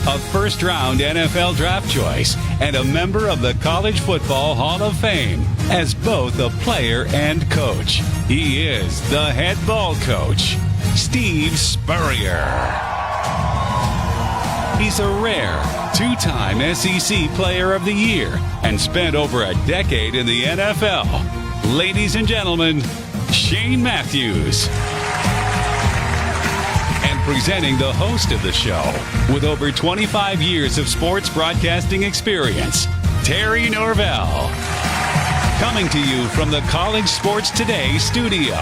a first-round NFL draft choice, and a member of the College Football Hall of Fame as both a player and coach. He is the head ball coach, Steve Spurrier. He's a rare two-time SEC Player of the Year and spent over a decade in the NFL. Ladies and gentlemen, Shane Matthews. And presenting the host of the show, with over 25 years of sports broadcasting experience, Terry Norvelle. Coming to you from the College Sports Today studio,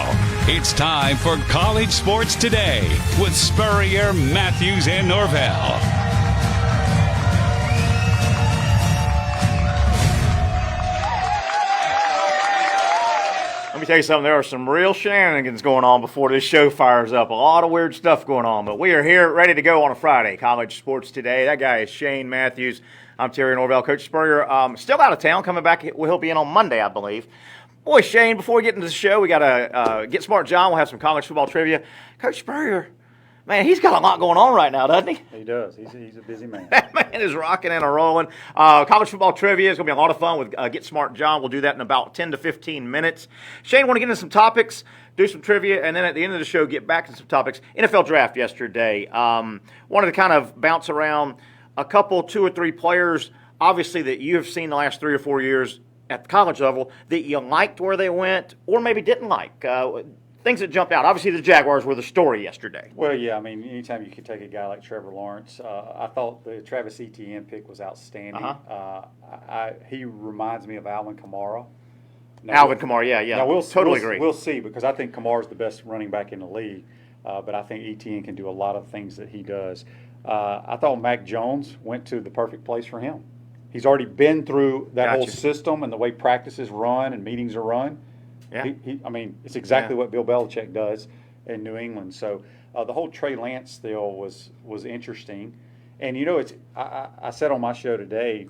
it's time for College Sports Today with Spurrier, Matthews, and Norvelle. Let me tell you something, there are some real shenanigans going on before this show fires up. A lot of weird stuff going on, but we are here ready to go on a Friday. College Sports Today. That guy is Shane Matthews. I'm Terry Norvelle. Coach Spurrier, still out of town, coming back. He'll be in on Monday, I believe. Boy, Shane, before we get into the show, we got to get smart John. We'll have some college football trivia. Coach Spurrier, man, he's got a lot going on right now, doesn't he? He does. He's a busy man. That man is rocking and rolling. College football trivia is going to be a lot of fun with Get Smart John. We'll do that in about 10 to 15 minutes. Shane, want to get into some topics, do some trivia, and then at the end of the show, get back to some topics. NFL draft yesterday. Wanted to kind of bounce around a couple, two or three players, obviously, that you have seen the last 3 or 4 years at the college level that you liked where they went or maybe didn't like. Things that jumped out. Obviously, the Jaguars were the story yesterday. Well, yeah, I mean, anytime you can take a guy like Trevor Lawrence, I thought the Travis Etienne pick was outstanding. He reminds me of Alvin Kamara. Alvin Kamara, yeah. Now, Totally agree. We'll see, because I think Kamara's the best running back in the league, but I think Etienne can do a lot of things that he does. I thought Mac Jones went to the perfect place for him. He's already been through that whole system and the way practices run and meetings are run. Yeah. I mean, it's exactly what Bill Belichick does in New England. So the whole Trey Lance deal was interesting. And, you know, I said on my show today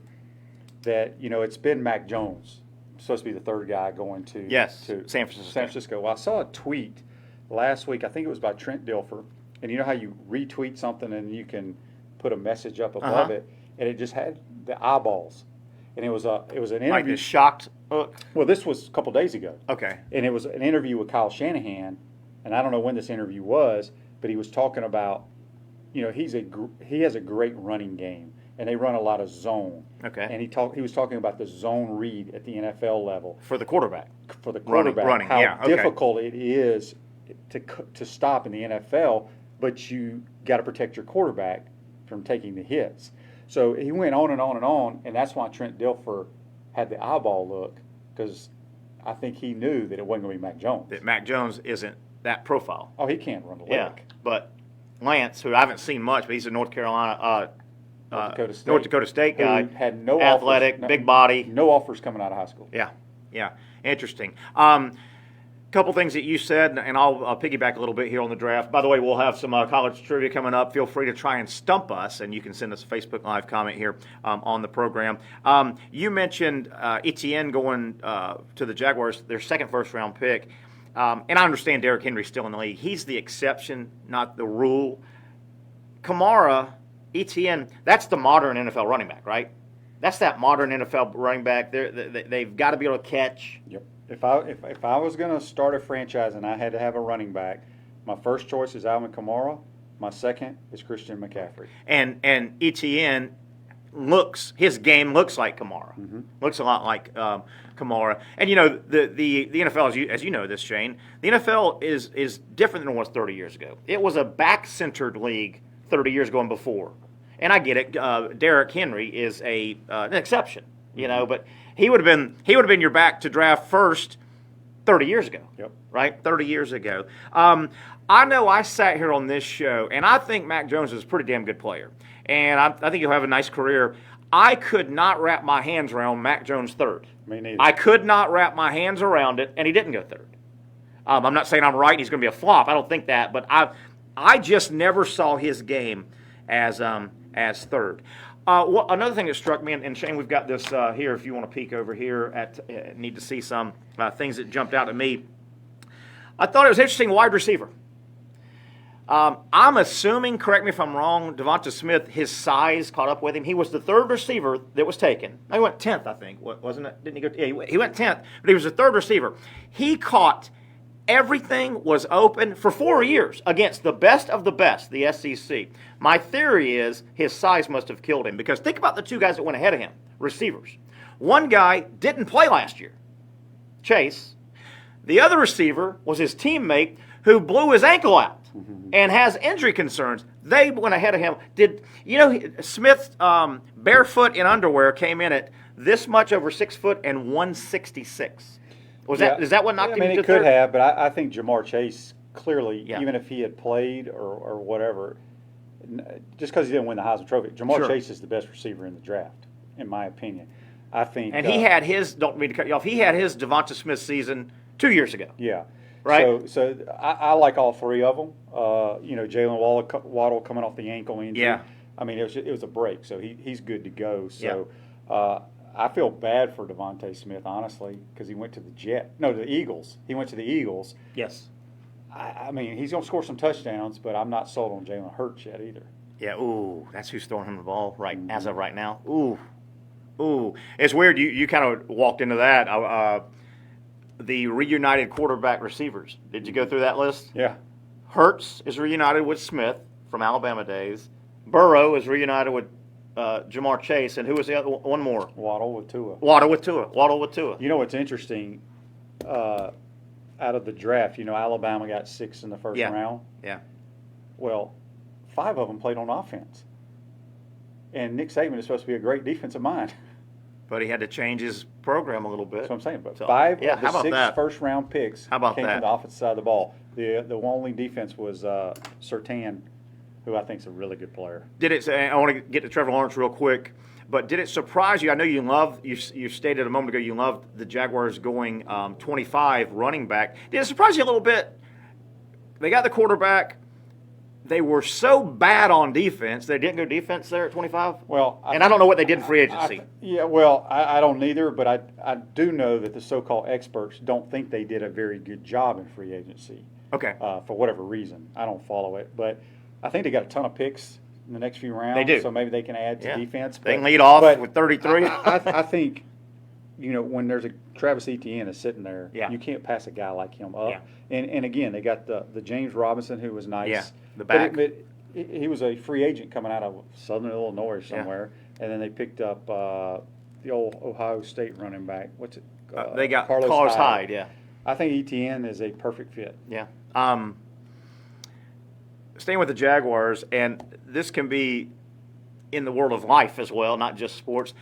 that, you know, it's been Mac Jones, supposed to be the third guy going to San Francisco. Well, I saw a tweet last week, I think it was by Trent Dilfer. And you know how you retweet something and you can put a message up above it, and it just had the eyeballs. And it was an interview. Like the shocked look? Well, this was a couple days ago. Okay. And it was an interview with Kyle Shanahan, and I don't know when this interview was, but he was talking about, you know, he has a great running game, and they run a lot of zone. Okay. And he was talking about the zone read at the NFL level For the quarterback. for the quarterback. Running, how difficult it is to stop in the NFL, but you got to protect your quarterback from taking the hits. So he went on and on and on, and that's why Trent Dilfer had the eyeball look, because I think he knew that it wasn't going to be Mac Jones. That Mac Jones isn't that profile. Oh, he can't run the Yeah, lick. but Lance, who I haven't seen much, but he's a North Carolina, North Dakota State guy. Who had no athletic, offers, big body. No offers coming out of high school. Yeah, interesting. Couple things that you said, and I'll piggyback a little bit here on the draft. By the way, we'll have some college trivia coming up. Feel free to try and stump us, and you can send us a Facebook Live comment here on the program. You mentioned Etienne going to the Jaguars, their second first-round pick. And I understand Derrick Henry's still in the league. He's the exception, not the rule. Kamara, Etienne, that's the modern NFL running back, right? That's that modern NFL running back. They've got to be able to catch. Yep. If I was going to start a franchise and I had to have a running back, my first choice is Alvin Kamara. My second is Christian McCaffrey. And Etienne his game looks like Kamara. Mm-hmm. Looks a lot like Kamara. And you know the NFL, as you know this, Shane, the NFL is different than it was 30 years ago. It was a back-centered league 30 years ago and before. And I get it. Derrick Henry is an exception, you know, but he would have been your back to draft first 30 years ago. Yep. Right? 30 years ago. I know I sat here on this show, and I think Mac Jones is a pretty damn good player. And I think he'll have a nice career. I could not wrap my hands around Mac Jones third. Me neither. I could not wrap my hands around it, and he didn't go third. I'm not saying I'm right and he's going to be a flop. I don't think that. But I just never saw his game as third. Another thing that struck me, and Shane, we've got this here if you want to peek over here need to see some things that jumped out at me. I thought it was interesting, wide receiver. I'm assuming, correct me if I'm wrong, Devonta Smith, his size caught up with him. He was the third receiver that was taken. He went 10th, I think, wasn't it? Didn't he go? Yeah, he went 10th, but he was the third receiver. He caught everything was open for 4 years against the best of the best, the SEC. My theory is his size must have killed him because think about the two guys that went ahead of him, receivers. One guy didn't play last year, Chase. The other receiver was his teammate who blew his ankle out and has injury concerns. They went ahead of him. Smith, barefoot in underwear, came in at this much over 6 foot and 166. Is that what knocked him into it third? could have, but I think Jamar Chase clearly, even if he had played or whatever, just because he didn't win the Heisman Trophy, Jamar Chase is the best receiver in the draft, in my opinion. I think, and he had his. Don't mean to cut you off. He had his Devonta Smith season 2 years ago. Yeah. Right. So I like all three of them. Jalen Waddle coming off the ankle injury. Yeah. I mean, it was a break, so he's good to go. So I feel bad for Devonta Smith, honestly, because he went to the Eagles. He went to the Eagles. Yes. I mean, he's going to score some touchdowns, but I'm not sold on Jalen Hurts yet either. Yeah. Ooh, that's who's throwing him the ball as of right now. Ooh. It's weird. You kind of walked into that. The reunited quarterback receivers. Did you go through that list? Yeah. Hurts is reunited with Smith from Alabama days. Burrow is reunited with Jamar Chase. And who was the other one more? Waddle with Tua. You know what's interesting? Out of the draft, Alabama got 6 in the first round. Yeah. Well, 5 of them played on offense. And Nick Saban is supposed to be a great defensive mind. But he had to change his program a little bit. That's what I'm saying. But 5 of the 6 first-round picks came from the offensive side of the ball. The only defense was Surtain, who I think is a really good player. I want to get to Trevor Lawrence real quick, but did it surprise you? I know you stated a moment ago you loved the Jaguars going 25 running back. Did it surprise you a little bit? They got the quarterback. They were so bad on defense, they didn't go defense there at 25? Well, I don't know what they did in free agency. I don't either, but I do know that the so-called experts don't think they did a very good job in free agency. Okay. For whatever reason. I don't follow it. But I think they got a ton of picks in the next few rounds. They do. So maybe they can add to defense. They can lead off with 33. I think, when there's a Travis Etienne is sitting there, you can't pass a guy like him up. Yeah. And again, they got the James Robinson, who was nice. Yeah, the back. But he was a free agent coming out of Southern Illinois somewhere. And then they picked up the old Ohio State running back. What's it? They got Carlos Hyde, yeah. I think Etienne is a perfect fit. Yeah. Staying with the Jaguars, and this can be in the world of life as well, not just sports.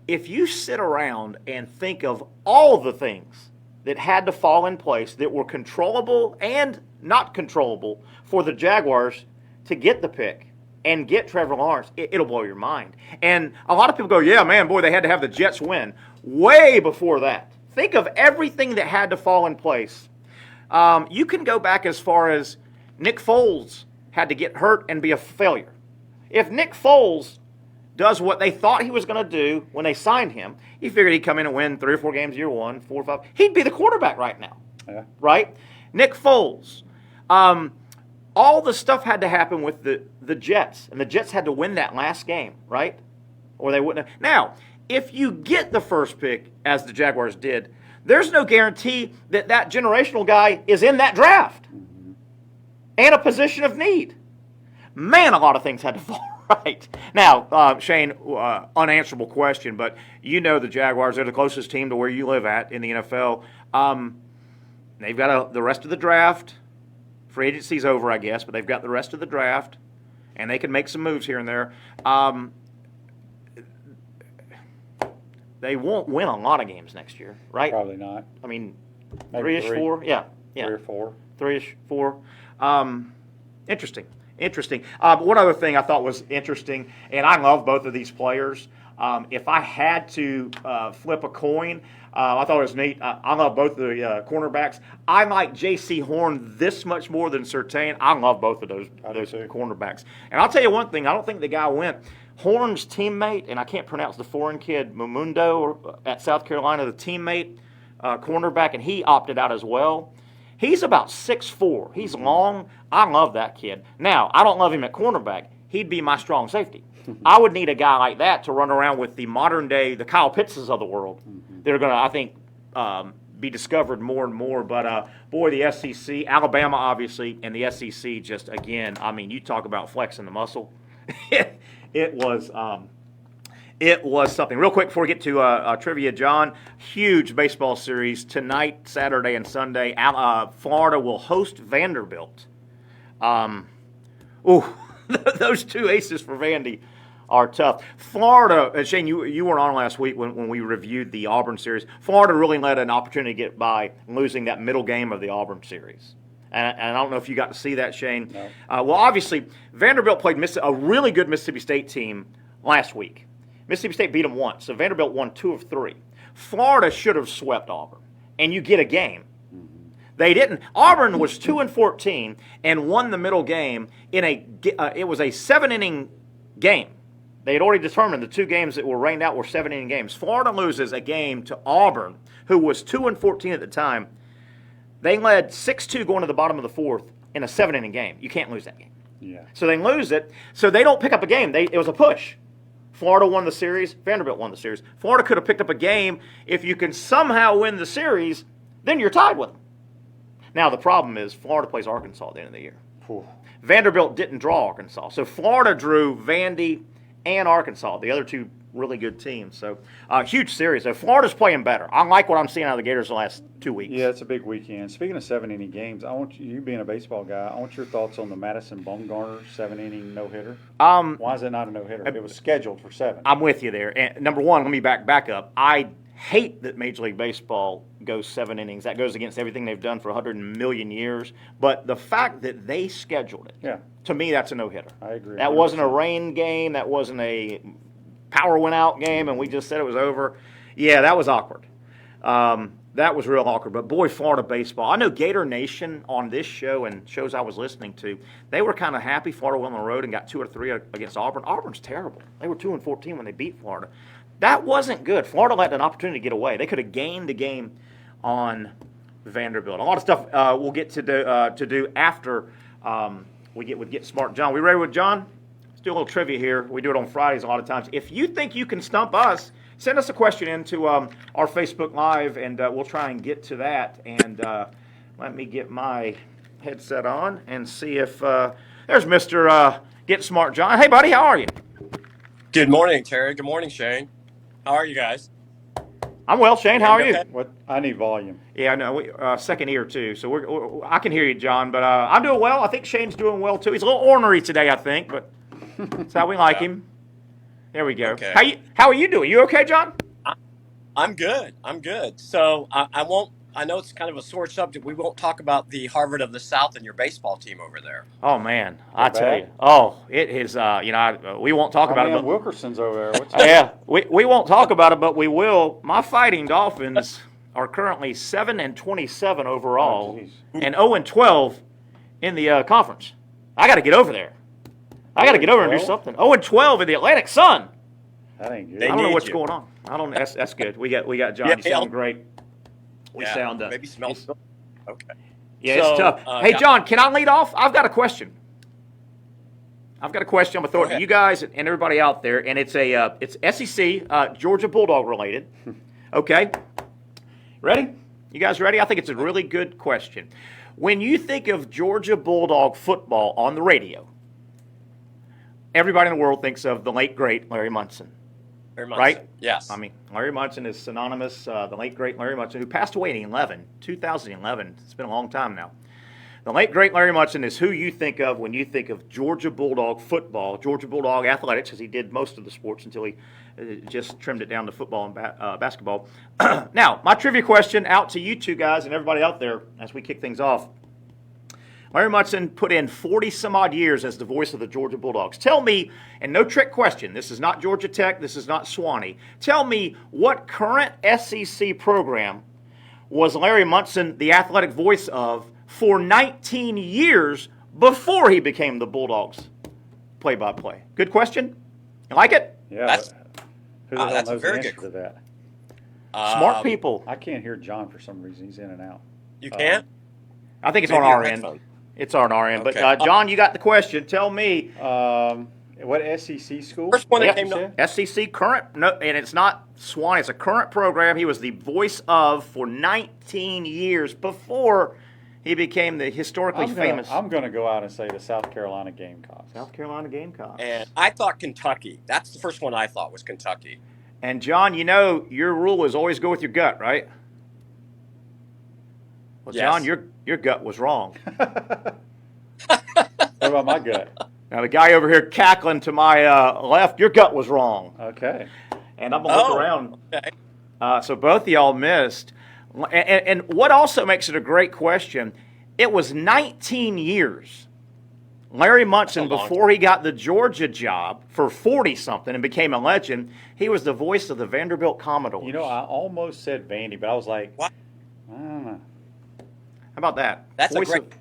If you sit around and think of all the things that had to fall in place that were controllable and not controllable for the Jaguars to get the pick and get Trevor Lawrence, it'll blow your mind. And a lot of people go, yeah, man, boy, they had to have the Jets win. Way before that. Think of everything that had to fall in place. You can go back as far as Nick Foles had to get hurt and be a failure. If Nick Foles does what they thought he was going to do when they signed him, you figured he'd come in and win 3 or 4 games year 1, 4 or 5. He'd be the quarterback right now, right? Nick Foles. All the stuff had to happen with the Jets, and the Jets had to win that last game, right? Or they wouldn't have. Now, if you get the first pick, as the Jaguars did, there's no guarantee that generational guy is in that draft and a position of need. Man, a lot of things had to fall right. Now, Shane, unanswerable question, but the Jaguars are the closest team to where you live at in the NFL. They've got the rest of the draft. Free agency's over, I guess, but they've got the rest of the draft, and they can make some moves here and there. They won't win a lot of games next year, right? Probably not. I mean, maybe 3-ish, 4? Yeah. 3 or 4. 3-ish, 4. Interesting. One other thing I thought was interesting, and I love both of these players. If I had to flip a coin, I thought it was neat. I love both the cornerbacks. I like J.C. Horn this much more than Surtain. I love both of those cornerbacks. And I'll tell you one thing. I don't think the guy went. Horn's teammate, and I can't pronounce the foreign kid, Mamundo at South Carolina, the teammate cornerback, and he opted out as well. He's about 6'4". He's long. I love that kid. Now, I don't love him at cornerback. He'd be my strong safety. I would need a guy like that to run around with the modern day, the Kyle Pittses of the world. They're going to, I think, be discovered more and more. But, boy, the SEC, Alabama, obviously, and the SEC just, again, I mean, you talk about flexing the muscle. It was something. Real quick before we get to trivia, John, huge baseball series tonight, Saturday, and Sunday. Florida will host Vanderbilt. Those two aces for Vandy are tough. Florida, Shane, you weren't on last week when we reviewed the Auburn series. Florida really let an opportunity get by losing that middle game of the Auburn series. And I don't know if you got to see that, Shane. No. Well, obviously, Vanderbilt played a really good Mississippi State team last week. Mississippi State beat them once, so Vanderbilt won 2 of 3. Florida should have swept Auburn, and you get a game. They didn't. Auburn was 2-14 and won the middle game in it was a 7-inning game. They had already determined the 2 games that were rained out were 7-inning games. Florida loses a game to Auburn, who was 2-14 at the time. They led 6-2 going to the bottom of the 4th in a 7-inning game. You can't lose that game. Yeah. So they lose it. So they don't pick up a game. It was a push. Florida won the series. Vanderbilt won the series. Florida could have picked up a game. If you can somehow win the series, then you're tied with them. Now, the problem is Florida plays Arkansas at the end of the year. Whew. Vanderbilt didn't draw Arkansas. So Florida drew Vandy and Arkansas, the other 2 really good teams. So huge series. So Florida's playing better. I like what I'm seeing out of the Gators the last 2 weeks. Yeah, it's a big weekend. Speaking of 7-inning games, I want you being a baseball guy, I want your thoughts on the Madison Bumgarner 7-inning no-hitter. Why is it not a no-hitter? It was scheduled for 7. I'm with you there. And number one, let me back up. I hate that Major League Baseball goes 7 innings. That goes against everything they've done for 100 million years. But the fact that they scheduled it, to me, that's a no-hitter. I agree. That 100%. Wasn't a rain game. That wasn't a power went out game, and we just said it was over. Yeah, that was awkward. That was real awkward. But, boy, Florida baseball. I know Gator Nation on this show and shows I was listening to, they were kind of happy Florida went on the road and got 2 or 3 against Auburn. Auburn's terrible. They were 2-14 when they beat Florida. That wasn't good. Florida let an opportunity to get away. They could have gained the game on Vanderbilt. A lot of stuff we'll get to do after we get smart. John, we ready with John? Let's do a little trivia here. We do it on Fridays a lot of times. If you think you can stump us, send us a question into our Facebook Live, and we'll try and get to that. And let me get my headset on and see if there's Mr. Get Smart John. Hey, buddy, how are you? Good morning, Terry. Good morning, Shane. How are you guys? I'm well, Shane. How are you? What? I need volume. Yeah, I know. Second ear, too. So I can hear you, John. But I'm doing well. I think Shane's doing well, too. He's a little ornery today, I think. But that's how we like him. There we go. Okay. How are you doing? You okay, John? I'm good. So I know it's kind of a sore subject. We won't talk about the Harvard of the South and your baseball team over there. Oh, man. I tell you. Oh, it is, we won't talk about it. But Wilkerson's over there. Yeah, we won't talk about it, but we will. My Fighting Dolphins are currently 7-27 overall and 0-12 in the conference. I got to get over there. I got to get over and do something. 0-12 in the Atlantic Sun. That ain't good. I don't know what's going on. I don't. That's good. We got John. You sound great. We sound maybe smells. Okay. Yeah, it's tough. Hey, John, can I lead off? I've got a question. I'm going to throw it to you guys and everybody out there, and it's SEC, Georgia Bulldog related. Okay. Ready? You guys ready? I think it's a really good question. When you think of Georgia Bulldog football on the radio, everybody in the world thinks of the late, great Larry Munson. Right? Yes. I mean, Larry Munson is synonymous, the late, great Larry Munson, who passed away in 2011. It's been a long time now. The late, great Larry Munson is who you think of when you think of Georgia Bulldog football, Georgia Bulldog athletics, because he did most of the sports until he just trimmed it down to football and basketball. Now, my trivia question out to you two guys and everybody out there as we kick things off. Larry Munson put in 40-some-odd years as the voice of the Georgia Bulldogs. Tell me, and no trick question, this is not Georgia Tech, this is not Swanee. Tell me what current SEC program was Larry Munson the athletic voice of for 19 years before he became the Bulldogs play-by-play? Good question? You like it? Yeah. Who the hell that's a knows very the answer good to that? Smart people. I can't hear John for some reason. He's in and out. You can't? I think it's Maybe on our your end. headphone. It's on our end. Okay. But John, you got the question. Tell me. What SEC school? First one that Yep. came to SEC current, no, and it's not Swan. It's a current program. He was the voice of for 19 years before he became the historically famous I'm going to go out and say the South Carolina Gamecocks. South Carolina Gamecocks. and I thought Kentucky. That's the first one I thought was Kentucky. And John, you know your rule is always go with your gut, right? Well, Yes. John, your gut was wrong. What about my gut? Now the guy over here cackling to my left, your gut was wrong. Okay. And I'm gonna look around. Okay. So both of y'all missed. And what also makes it a great question, it was 19 years. Larry Munson, That's a long before he got the Georgia job for 40-something and became a legend, he was the voice of the Vanderbilt Commodores. You know, I almost said Vandy, but I was like, What? I don't know. How about that? That's Voice a great. of-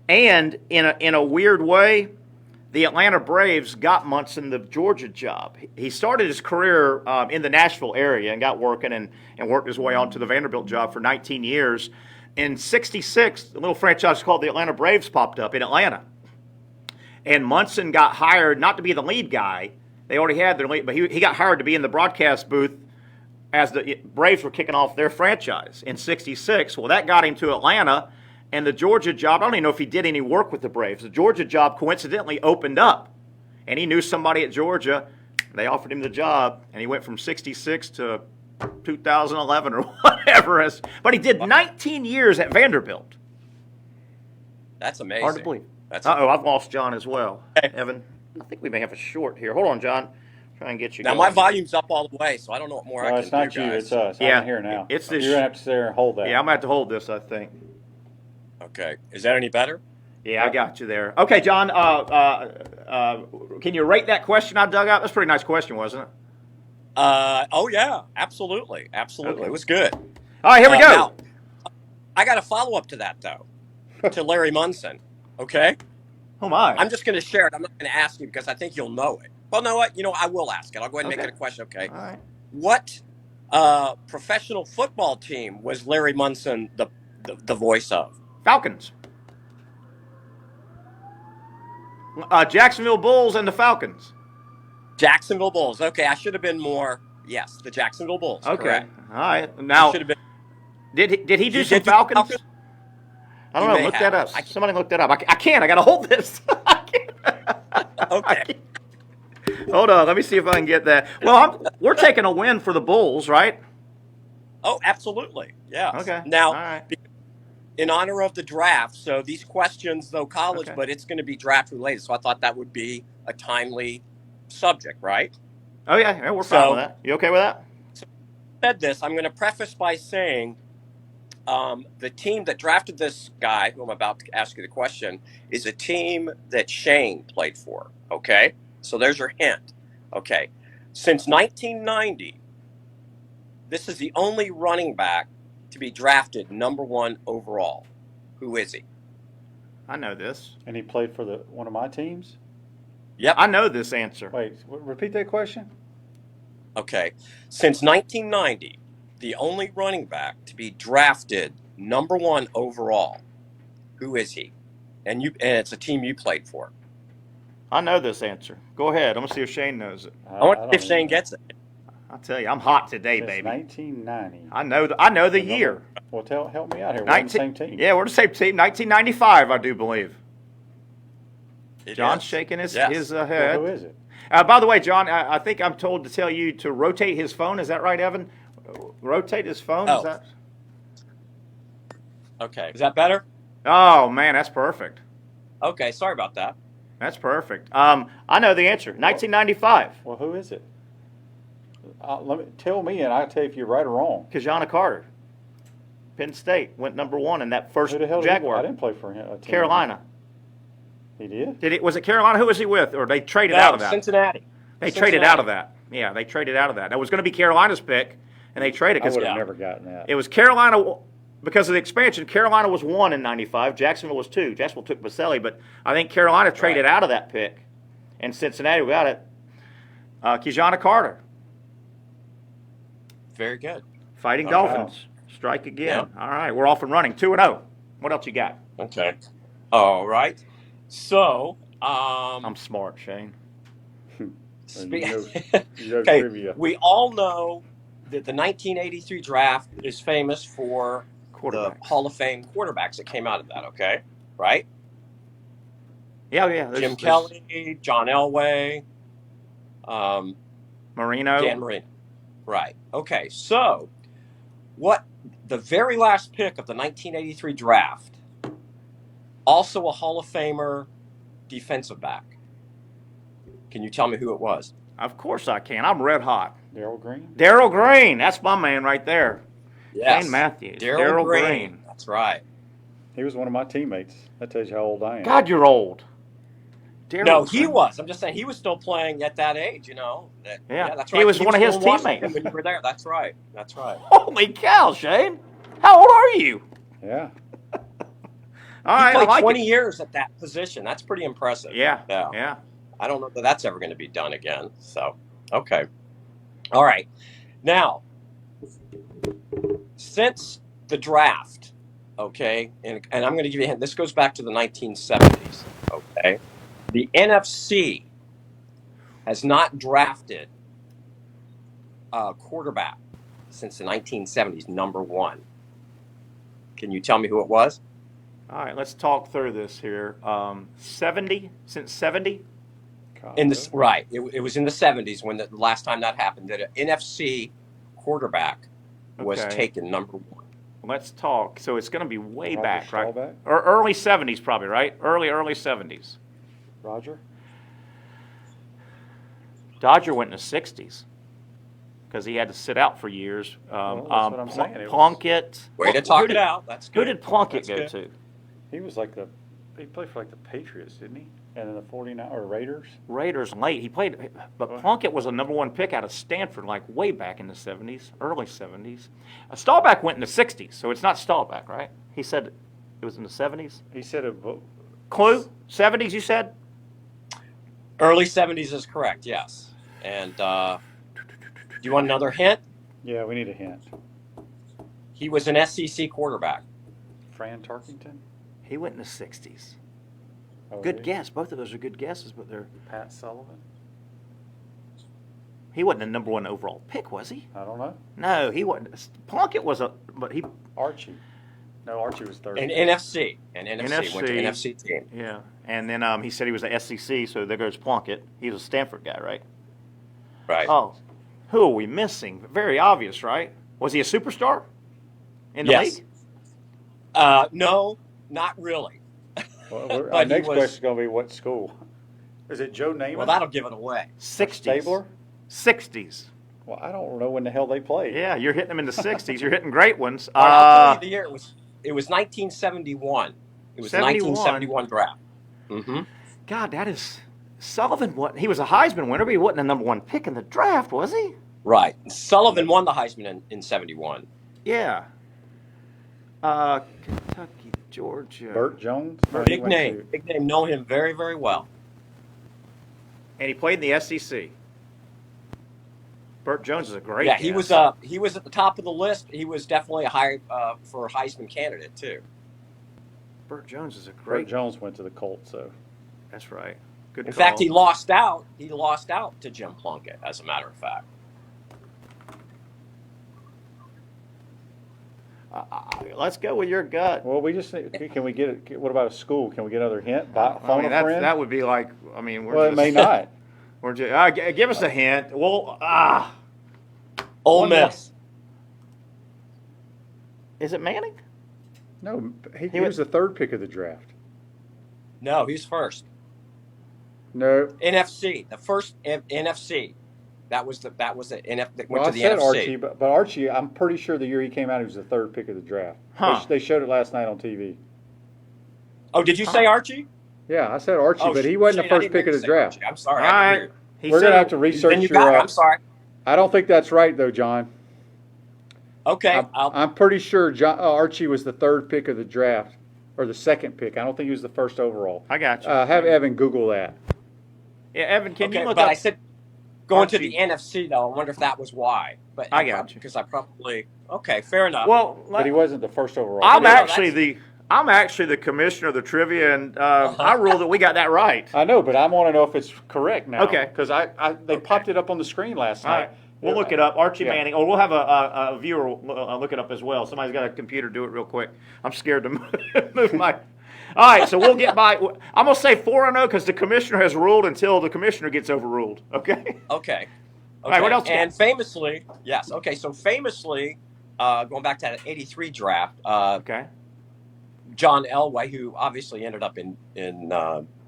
And in a weird way, the Atlanta Braves got Munson the Georgia job. He started his career in the Nashville area and got working and worked his way on to the Vanderbilt job for 19 years. In '66, a little franchise called the Atlanta Braves popped up in Atlanta. And Munson got hired not to be the lead guy. They already had their lead, but he got hired to be in the broadcast booth as the Braves were kicking off their franchise in '66. Well, that got him to Atlanta. And the Georgia job, I don't even know if he did any work with the Braves. The Georgia job coincidentally opened up. And he knew somebody at Georgia. They offered him the job. And he went from '66 to 2011 or whatever. But he did 19 years at Vanderbilt. That's amazing. Hard to believe. That's Uh-oh, I've lost John as well. Okay. Evan, I think we may have a short here. Hold on, John. Try and get you Now going. my volume's up all the way, so I don't know what more I No, can it's not do, you, guys. it's us. Yeah, I'm here now. it's this- You're going to have to sit there and hold that. Yeah, I'm going to have to hold this, I think. Okay, is that any better? Yeah, I got you there. Okay, John, can you rate that question I dug out? That's a pretty nice question, wasn't it? Oh yeah, absolutely. Okay. It was good. All right, here we go. Now, I got a follow up to that though, to Larry Munson. Okay, Oh, my. I'm just going to share it. I'm not going to ask you because I think you'll know it. Well, know what? I will ask it. I'll go ahead and make Okay. it a question. Okay. All right. What professional football team was Larry Munson the voice of? Falcons. Jacksonville Bulls and the Falcons. Jacksonville Bulls. Okay, I should have been more. Yes, the Jacksonville Bulls. Okay. Correct. All right. I Now, should have been. did he do You some did do Falcons? Falcons? I don't You know. may Look have. that up. I can't- Somebody look that up. I can't. I got to hold this. I can't. Okay. Hold on. Let me see if I can get that. Well, we're taking a win for the Bulls, right? Oh, absolutely. Yeah. Okay. Now, All right. in honor of the draft, so these questions, though college, Okay. but it's going to be draft related. So I thought that would be a timely subject, right? Oh, yeah. We're fine So- with that. You okay with that? Said this, I'm going to preface by saying the team that drafted this guy, who I'm about to ask you the question, is a team that Shane played for. Okay? So there's your hint. Okay. Since 1990, this is the only running back to be drafted #1 overall. Who is he? I know this. And he played for one of my teams? Yep. I know this answer. Wait, repeat that question? Okay. Since 1990, the only running back to be drafted #1 overall. Who is he? And it's a team you played for. I know this answer. Go ahead. I'm going to see if Shane knows it. I want to see don't if Shane even- gets it. I'll tell you, I'm hot today, Since baby. 1990. I know the year. Well, help me out here. We're on the same team. Yeah, we're the same team. 1995, I do believe. It John's is. shaking his Yes. Well, head. who is it? By the way, John, I think I'm told to tell you to rotate his phone. Is that right, Evan? Rotate his phone? Oh. Is that? Okay. Is that better? Oh, man, that's perfect. Okay. Sorry about that. That's perfect. I know the answer. 1995. Well, who is it? Tell me, and I'll tell you if you're right or wrong. Kajana Carter. Penn State went #1 in that first Who the hell did Jaguar. I didn't play for him. A team. Carolina. He did? Was it Carolina? Who was he with? Or they traded No, out of that? Cincinnati. They traded out of that. Yeah, they traded out of that. That was going to be Carolina's pick, and they traded I because would have Yeah. never gotten that. it was Carolina because of the expansion. Carolina was 1 in '95. Jacksonville was 2. Jacksonville took Baselli, but I think Carolina traded out of that pick, and Cincinnati got it. Kajana Carter, Very good. Fighting Oh, Dolphins, strike again. Yeah. All right, we're off and running, 2-0. What else you got? Okay. All right. So, I'm smart, Shane. You know okay, trivia. we all know that the 1983 draft is famous for the Quarterbacks. Hall of Fame quarterbacks that came out of that, okay? Right? Yeah. Jim Kelly, John Elway, Marino. Dan Marino. Right. Okay, so what the very last pick of the 1983 draft, also a Hall of Famer defensive back. Can you tell me who it was? Of course I can. I'm red hot. Darryl Green. Darryl Green. That's my man right there. Yes. Shane Matthews. Darryl Green. That's right. He was one of my teammates. That tells you how old I am. God, you're old. Darryl No, he Green. was. I'm just saying he was still playing at that age, Yeah, that's right. He was one of his still in Washington teammates. when you were there. That's right. That's right. Holy cow, Shane. How old are you? Yeah. All He right, played I like 20 it. years at that position. That's pretty impressive. Yeah. I don't know that that's ever going to be done again. So, okay. All right. Now, since the draft, okay, and I'm going to give you a hint. This goes back to the 1970s, okay? The NFC has not drafted a quarterback since the 1970s, number one. Can you tell me who it was? All right, let's talk through this here. 70? Since 70? In this, right. It was in the 70s when the last time that happened that an NFC quarterback was taken number one. Let's talk. So it's going to be way Roger back, right? Staubach? Or early 70s probably, right? Early 70s. Roger? Dodger went in the 60s because he had to sit out for years. Well, that's what I'm saying. It was- Plunkett. Way to talk it out. That's good. Who did Plunkett That's go good. to? He was he played for the Patriots, didn't he? And then the 49 or Raiders. Raiders late. He played, but Plunkett was a number one pick out of Stanford, like way back in the 70s, early 70s. Staubach went in the 60s, so it's not Staubach, right? He said it was in the 70s. He said Clue? 70s, you said? Early 70s is correct, yes. And do you want another hint? Yeah, we need a hint. He was an SEC quarterback. Fran Tarkington? He went in the 60s. Oh, Good really? guess. Both of those are good guesses, but they're. Pat Sullivan? He wasn't the number one overall pick, was he? I don't know. No, he wasn't. Plunkett was but he. Archie. No, Archie was third. An NFC. Went to NFC team. Yeah, and then he said he was a SEC, so there goes Plunkett. He was a Stanford guy, right? Right. Oh, who are we missing? Very obvious, right? Was he a superstar in the league? No, not really. Well, But our he next was- question is going to be what school? Is it Joe Namath? Well, that'll give it away. 60s. Stabler? 60s. Well, I don't know when the hell they played. Yeah, you're hitting them in the 60s. You're hitting great ones. All right, I'll tell you the year. It was 1971. It was the 71. 1971 draft. Mm-hmm. God, that is Sullivan. What he was a Heisman winner, but he wasn't the number one pick in the draft, was he? Right. Sullivan won the Heisman in 71. Yeah. Kentucky, Georgia. Burt Jones? No, he Big went name. to- Big name. Know him very, very well. And he played in the SEC. Burt Jones is a great Yeah, guess. he was at the top of the list. He was definitely a high for a Heisman candidate too. Burt Jones is a Burt great. Jones went to the Colts, so. That's right. Good In call. fact, he lost out. He lost out to Jim Plunkett, as a matter of fact. Let's go with your gut. Well, we just can we get it? What about a school? Can we get another hint? Phone a friend? That would be like. I mean, we're Well, just, it may not. We're just, give us a hint. Well, Ole One more. Miss. is it Manning? No, he He was the third pick of the draft. No, he's first. No. NFC, the first NFC. That was the NF that went Well, to I the said NFC. Archie, but Archie, I'm pretty sure the year he came out, he was the third pick of the draft. Huh. They showed it last night on TV. Oh, did you say Archie? Yeah, I said Archie, Oh, but he wasn't Shane, the I first didn't pick mean of to the say draft. Archie. I'm sorry. All I right. didn't hear you. We're going to have to research Then you your. got it. I'm sorry. I don't think that's right, though, John. Okay. I'm pretty sure Archie was the third pick of the draft, or the second pick. I don't think he was the first overall. I got you. Have Evan Google that. Yeah, Evan, can okay, you look but up? I said going Archie. to the NFC though. I wonder if that was why. But I got you. because I probably fair enough. Well, But he wasn't the first overall. I'm No, actually I'm actually the commissioner of the trivia, and I rule that we got that right. I know, but I want to know if it's correct now. Okay. Because they popped it up on the screen last All night. right. We'll look it up. Archie Yeah. Manning, or we'll have a viewer look it up as well. Somebody's got a computer, do it real quick. I'm scared to move my. All right, so we'll get by. I'm going to say 4-0 because the commissioner has ruled until the commissioner gets overruled. Okay? Okay. All right, what else? And famously, yes. Okay, so famously, going back to that '83 draft, Okay. John Elway, who obviously ended up in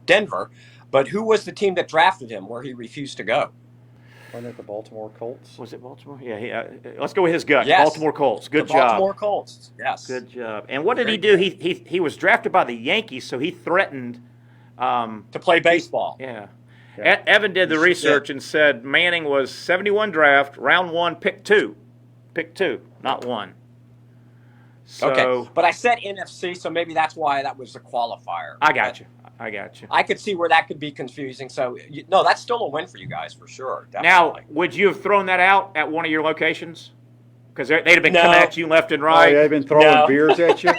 Denver, but who was the team that drafted him where he refused to go? Wasn't it the Baltimore Colts? Was it Baltimore? Yeah. Let's go with his gut. Yes. Baltimore Colts. Good The job. Baltimore Colts. Yes. Good job. And what did he do? He was drafted by the Yankees, so he threatened to play baseball. Yeah. Yeah. Evan did the research and said Manning was 71 draft, round 1, pick 2. Pick 2, not 1. So, Okay, but I said NFC, so maybe that's why that was the qualifier. I got you. I could see where that could be confusing. So, no, that's still a win for you guys for sure. Now, Definitely. would you have thrown that out at one of your locations? Because they'd have been coming at you left and right. Oh, they've been throwing beers at you?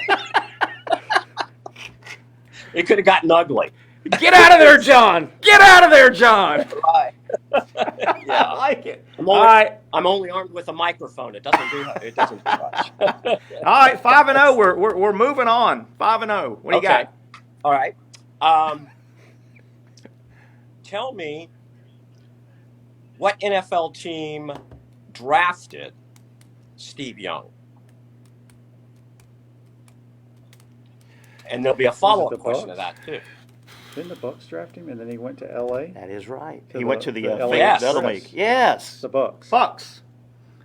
It could have gotten ugly. Get out of there, John! Get out of there, John! Right. Yeah. I like it. I'm only armed with a microphone. It doesn't do much. All right, 5-0. We're moving on. 5-0. What do you got? All right. Tell me what NFL team drafted Steve Young? And there'll be a follow-up question to that too. Didn't the Bucks draft him and then he went to L.A.? That is right. To He went to the LA Yes. League. Yes. The Bucks. Bucks.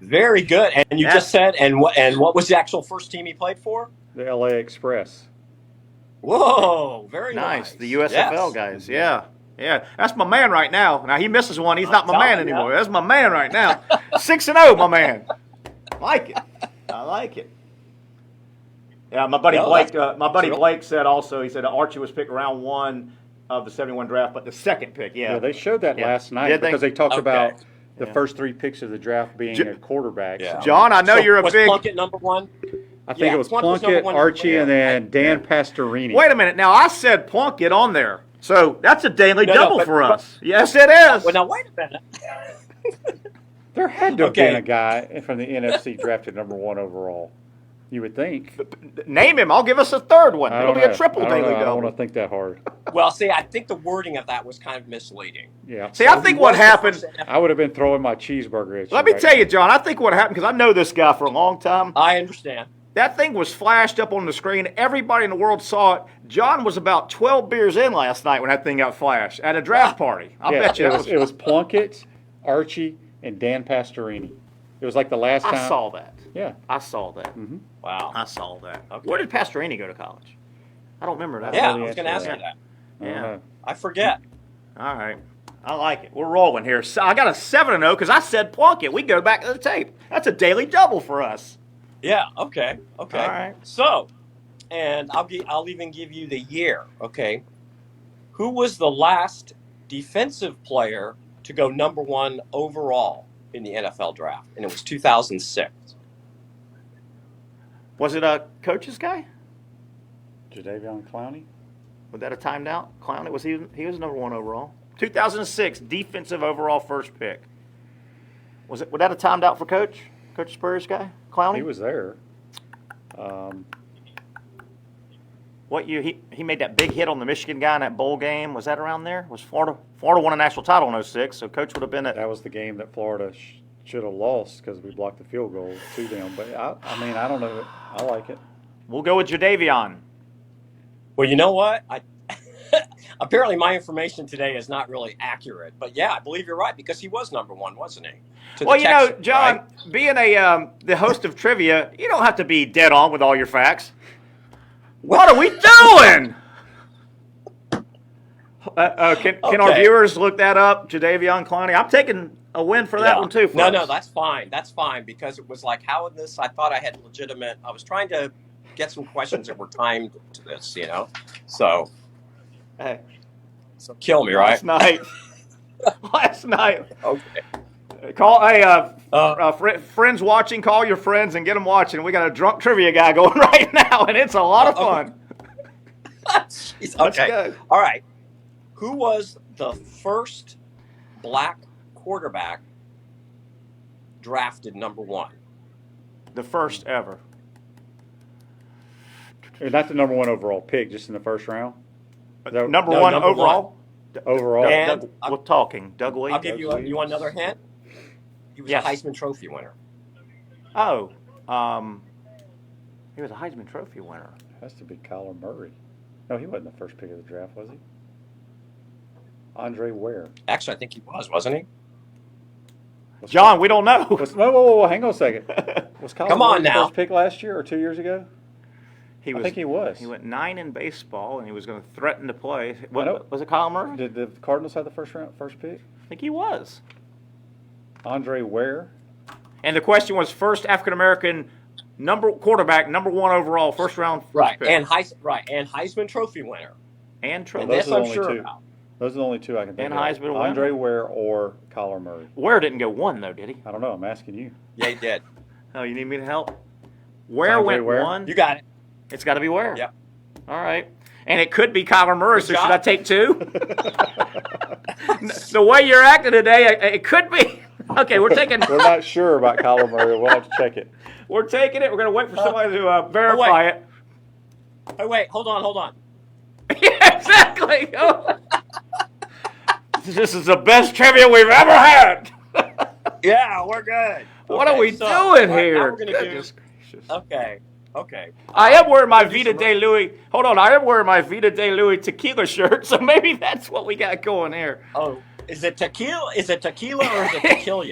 Very good. And you just said, and what was the actual first team he played for? The L.A. Express. Whoa, very nice. The USFL Yes. guys. Yeah. Yeah. That's my man right now. Now, he misses one. He's not my man telling anymore. ya. That's my man right now. 6-0, my man. I like it. I like it. Yeah, my buddy Blake said also, he said Archie was picked round 1 of the 71 draft, but the second pick, Yeah, they showed that last night Did they? because they talked Okay. about the first 3 picks of the draft being a quarterback. Yeah. So John, I know So you're a was big. Plunkett number 1? I think it was Plunkett was Plunkett, number 1. Archie, and then Dan Pastorini. Wait a minute. Now, I said Plunkett on there. So that's a daily No, double but- for us. Yes, it is. Well, now wait a minute. There had to have Okay. been a guy from the NFC drafted number 1 overall. You would think. Name him. I'll give us a third one. I It'll don't be know. a triple I don't daily know. I don't double. want to think that hard. Well, see, I think the wording of that was kind of misleading. Yeah. See, I think what happened. I would have been throwing my cheeseburger at you. Let me right tell now. you, John. I think what happened because I know this guy for a long time. I understand. That thing was flashed up on the screen. Everybody in the world saw it. John was about 12 beers in last night when that thing got flashed at a draft party. I Yeah, bet you it was Plunkett, Archie, and Dan Pastorini. It was like the last time. I saw that. Yeah. I saw that. Wow. I saw that. Okay. Where did Pastorini go to college? I don't remember that. Yeah, I really was going to ask answer you that. Yeah. I forget. All right. I like it. We're rolling here. So I got a 7-0 because I said Plunkett. We go back to the tape. That's a daily double for us. Yeah. Okay. All right. So, and I'll even give you the year. Okay. Who was the last defensive player to go number 1 overall in the NFL draft? And it was 2006. Was it a coach's guy? Jadeveon Clowney? Was that a timed out? Clowney was he was number 1 overall. 2006 defensive overall first pick. Was that a timed out for Coach Spurrier's guy? Clowney? He was there. What year he made that big hit on the Michigan guy in that bowl game? Was that around there? Was Florida won a national title in 06, so Coach would have been at. That was the game that Florida should have lost because we blocked the field goal to them. But I mean, I don't know. I like it. We'll go with Jadeveon. Well, you know what? Apparently my information today is not really accurate. But yeah, I believe you're right because he was number 1, wasn't he? To Well, the you know, Texans, John, right? being the host of trivia, you don't have to be dead on with all your facts. What are we doing? Can our Okay. viewers look that up, Jadeveon Clowney? I'm taking a win for that Yeah. one too. For No, us. no, that's fine. That's fine because it was like, how in this? I thought I had legitimate. I was trying to get some questions that were timed to this, you know. So Hey, kill me, right? last night. Okay. Call friends watching. Call your friends and get them watching. We got a drunk trivia guy going right now, and it's a lot of fun. Jeez, Let's okay. go. All right. Who was the first black quarterback drafted number 1? The first ever. Not the number 1 overall pick, just in the first round. Number No, one number overall. Overall. And We're talking Doug I'll Williams. give you want another hint? He was Yes. a Heisman Trophy winner. Oh, he was a Heisman Trophy winner. Has to be Kyler Murray. No, he wasn't the first pick of the draft, was he? Andre Ware. Actually, I think he was, wasn't he? John, we don't know. Whoa, hang on a second. Was Kyler Come on Murray the now. first pick last year or 2 years ago? I think he was. He went 9 in baseball, and he was going to threaten to play. know. Was it Kyle Murray? Did the Cardinals have the first pick? I think he was. Andre Ware. And the question was first African American quarterback, number 1 overall, first round. Right, pick. and Heisman Trophy winner. And Trophy. And this Those are the I'm only sure two. about. Those are the only 2 I can think And of. Heisman winner. Andre Ware or Kyler Murray. Ware didn't go 1 though, did he? I don't know. I'm asking you. Yeah, he did. Oh, you need me to help? Ware Andre went Ware? 1. You got it. It's got to be Ware. Yep. All right. And it could be Kyler Murray, Good so job. should I take 2? The way you're acting today, it could be. Okay, we're taking. We're not sure about Kyler Murray. We'll have to check it. We're taking it. We're going to wait for somebody to verify it. Oh, wait, hold on. Yeah, exactly. Oh. This is the best trivia we've ever had. Yeah, we're good. What Okay, are we so, doing all right, now here? we're gonna do. Goodness gracious. Okay. I am wearing my We're gonna do Vita some- de Louis. Hold on, I am wearing my Vita de Louis tequila shirt, so maybe that's what we got going here. Oh, is it tequila? Is it tequila or is it tequila?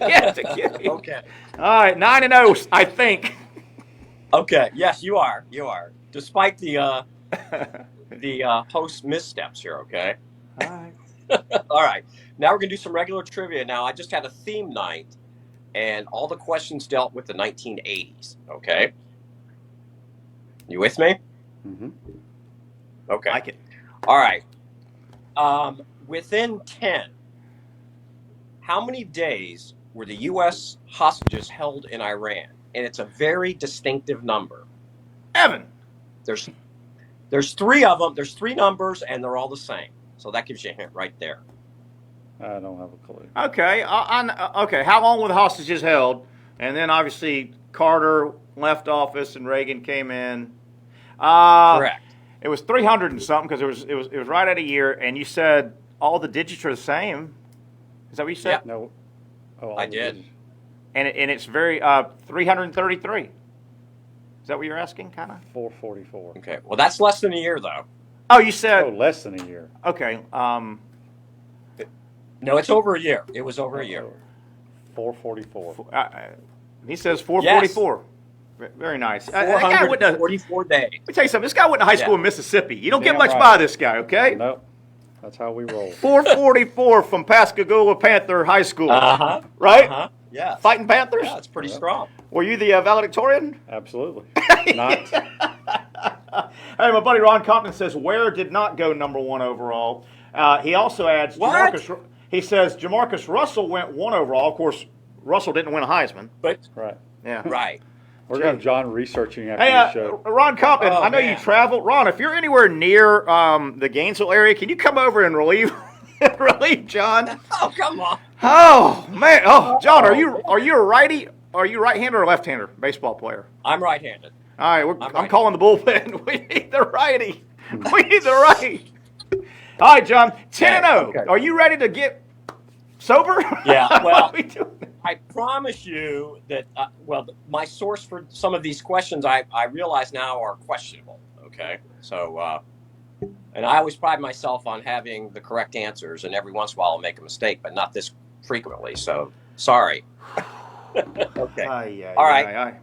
Yeah, tequila. Okay. All right, 9-0, I think. Okay. Yes, you are. Despite the host missteps here. Okay. All right. All right. Now we're gonna do some regular trivia. Now I just had a theme night, and all the questions dealt with the 1980s. Okay. You with me? Mm-hmm. Okay. Like it. All right. Within 10, how many days were the U.S. hostages held in Iran? And it's a very distinctive number. Evan. There's 3 of them. There's 3 numbers, and they're all the same. So that gives you a hint right there. I don't have a clue. Okay. Okay. How long were the hostages held? And then obviously Carter left office and Reagan came in. Correct. It was 300 and something because it was right at a year. And you said all the digits are the same. Is that what you said? Yep. No. Oh, I did. And it's very 333. Is that what you're asking, kind of? 444. Okay. Well, that's less than a year, though. Oh, you said Oh, less than a year. okay. No, it's over a year. It was over a year. 444. He says 444. Very nice. That guy went to, let 444 days. me tell you something. This guy went to high school Yeah. in Mississippi. You don't get Damn much right. by this guy, okay? Nope. That's how we roll. 444 from Pascagoula Panther High School. Uh-huh. Right? Uh-huh. Yeah. Fighting Panthers? Yeah, it's pretty Yeah. strong. Were you the valedictorian? Absolutely. Not. Hey, my buddy Ron Compton says Ware did not go number 1 overall. He also adds What? He says Jamarcus Russell went 1 overall. Of course, Russell didn't win a Heisman. But Right. Yeah. right. We're going to have John researching after Hey, the show. Ron Compton, Oh, I know you man. travel. Ron, if you're anywhere near the Gainesville area, can you come over and relieve John? Oh, come on. Oh man! Oh, John, are you a righty? Are you right-hander or left-hander baseball player? I'm right-handed. All right, I'm right. calling the bullpen. We need the righty. We need the righty. All right, John. 10-0. Okay. Are you ready to get sober? Yeah, What well- are we doing? I promise you that, my source for some of these questions I realize now are questionable, okay? So, and I always pride myself on having the correct answers, and every once in a while I'll make a mistake, but not this frequently, so sorry. Okay. All right.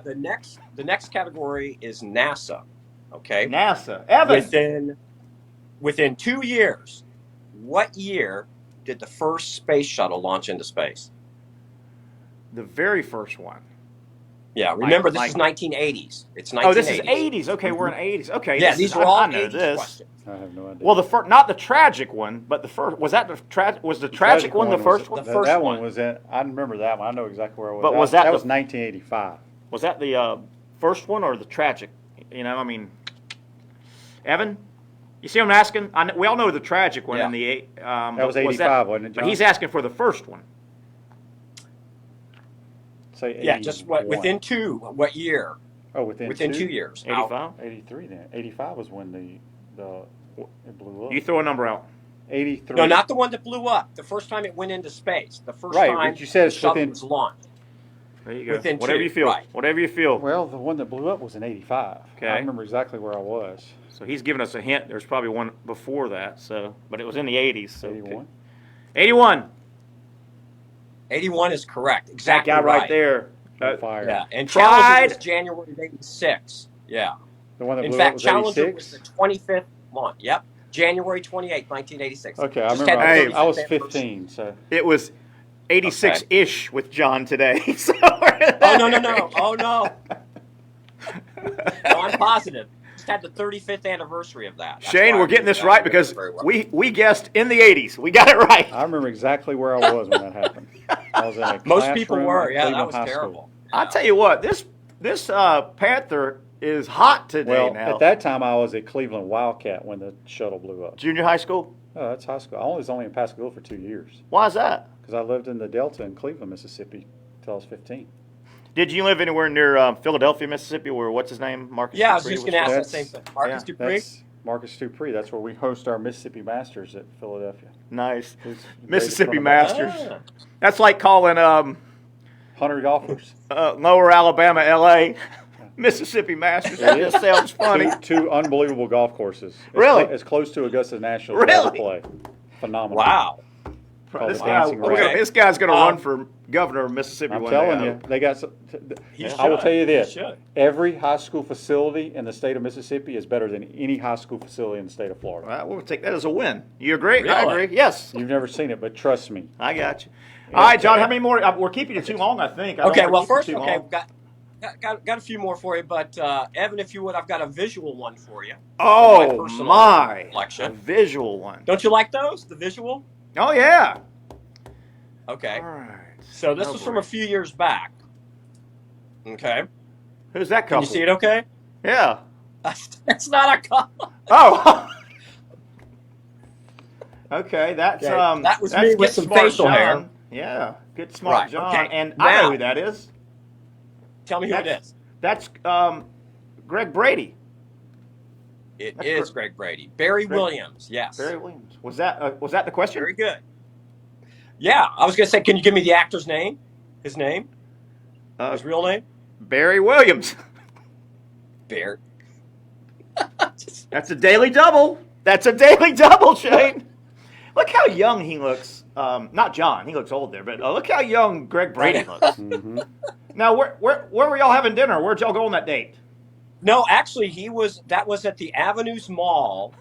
The next category is NASA, okay? NASA. Evan. Within 2 years, what year did the first space shuttle launch into space? The very first one. Yeah, remember Like- this is 1980s. It's 1980s. Oh, this is 80s. Okay, we're in 80s. Okay. Yeah, this these is, are all I know 80s this. questions. I have no idea. Well, not the tragic one, but the first. Was that was the tragic one the first one? The first that one. one was in. I remember that one. I know exactly where it was. But was that that the- was 1985? Was that the first one or the tragic? You know, I mean, Evan, you see what I'm asking? We all know the tragic one Yeah. in the That was 85, wasn't it, John? But he's asking for the first one. Say Yeah, just what 81. within two. What year? Oh, within 2 years. 85. 83 then. 85 was when it blew up. You throw a number out. 83. No, not the one that blew up. The first time it went into space. The first Right, time but you said the it's shuttle within- was launched. There you go. Within Whatever two, you feel. right. Whatever you feel. Well, the one that blew up was in 85. Okay. I remember exactly where I was. So he's giving us a hint. There's probably one before that. But it was in the 80s. So 81. 81. 81 is correct. That Exactly guy right there. On fire. Yeah, and Tried. Challenger was January of 86. Yeah. The one that In blew fact, up was Challenger 86. was the 25th one. Yep. January 28th, 1986. Okay, I Just remember. had the Hey, 35th I was anniversary. 15, so It was 86-ish with John today. So Oh, no. Oh, no. No, I'm positive. Just had the 35th anniversary of that. That's Shane, why we're I getting knew this that right because very well. we guessed in the 80s. We got it right. I remember exactly where I was when that happened. I was in a Most people classroom were. at Yeah, that Cleveland was High School. terrible. I'll tell you what, this Panther is hot today Well, now. at that time, I was at Cleveland Wildcat when the shuttle blew up. Junior high school? Oh, that's high school. I was only in Pascagoula for 2 years Why is that? because I lived in the Delta in Cleveland, Mississippi, until I was 15. Did you live anywhere near Philadelphia, Mississippi, where what's his name? Marcus Yeah, I was Dupree just going to ask that That's- same thing. Marcus yeah, Dupree? That's Marcus Dupree. That's where we host our Mississippi Masters at Philadelphia. Nice. Who's the Mississippi greatest Masters. Ah. That's like calling 100 golfers. Lower Alabama, L.A. Mississippi Masters. That just sounds funny. Two unbelievable golf courses. Really? As close to Augusta National as Really? ever play. Phenomenal. Wow. Called This, the Dancing guy, Rat. this guy's going to run for governor of Mississippi I'm one telling day. you, they got some. He I will should. tell you this: He should. every high school facility in the state of Mississippi is better than any high school facility in the state of Florida. Well, we'll take that as a win. You agree? I Really? agree. Yes. You've never seen it, but trust me. I got you. All right, John, how many more? We're keeping you too long, I think. I don't Okay, wanna well, keep you first, too okay, long. got a few more for you, but Evan, if you would, I've got a visual one for you. Oh, personal my. collection. A visual one. Don't you like those? The visual? Oh, yeah. Okay. All right. So this Oh, was from boy. a few years back. Okay. Who's that Can couple? you see it okay? Yeah. It's not a couple. Oh. Okay, that's Okay, that was that's me with Get some Smart facial hair. John. Yeah, Get Smart Right, John, okay. and I know Now- who that is. Tell me who it is. That's Greg Brady. It That's is Greg Brady. Barry Greg- Williams, yes. Barry Williams. Was that the question? Very good. Yeah, I was going to say, can you give me the actor's name? His name? His real name? Barry Williams. Barry. That's a daily double. That's a daily double, Shane. Look how young he looks. Not John. He looks old there, but look how young Greg Brady looks. Mm-hmm. Now, where were y'all having dinner? Where'd y'all go on that date? No, actually, that was at the Avenues Mall,